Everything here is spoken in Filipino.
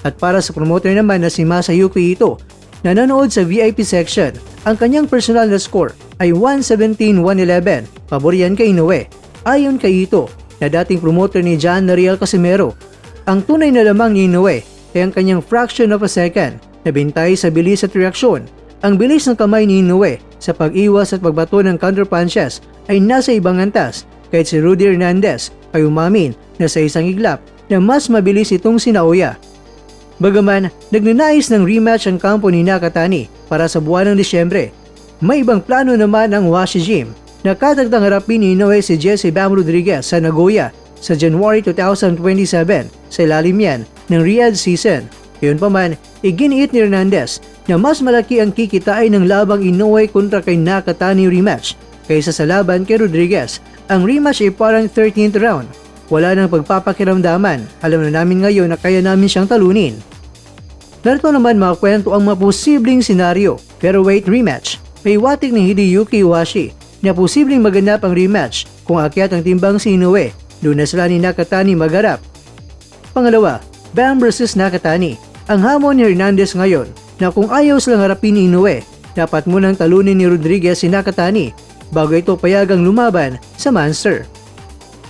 At para sa promoter naman na si Masayuki Ito, na nanood sa VIP section, ang kanyang personal na score ay 117-111, pabor yan kay Inoue. Ayon kay Ito, na dating promoter ni John Nariel Casimero, ang tunay na lamang ni Inoue ay ang kanyang fraction of a second na bintay sa bilis at reaksyon. Ang bilis ng kamay ni Inoue sa pag-iwas at pagbato ng counter punches ay nasa ibang antas, kahit si Rudy Hernandez ay umamin na sa isang iglap na mas mabilis itong si Naoya. Bagaman nagnanais ng rematch ang kampo ni Nakatani para sa buwan ng Disyembre, may ibang plano naman ang Washi Gym na katagtang harapin ni Inoue si Jesse Bam Rodriguez sa Nagoya sa January 2027 sa ilalim yan ng Riyadh season. Gayunpaman, iginiit ni Hernandez na mas malaki ang kikitain ng labang Inoue kontra kay Nakatani rematch kaysa sa laban kay Rodriguez. Ang rematch ay parang 13th round. Wala nang pagpapakiramdaman. Alam na namin ngayon na kaya namin siyang talunin. Narito naman mga kwento ang mga posibleng senaryo. Featherweight rematch. May watik ni Hideyuki Iwashi na posibleng maganap ang rematch kung akyat ang timbang si Inoue. Doon na sila ni Nakatani magharap. Pangalawa, Bam vs Nakatani. Ang hamon ni Hernandez ngayon na kung ayaw silang harapin ni Inoue, dapat munang talunin ni Rodriguez si Nakatani bago ito payagang lumaban sa Monster.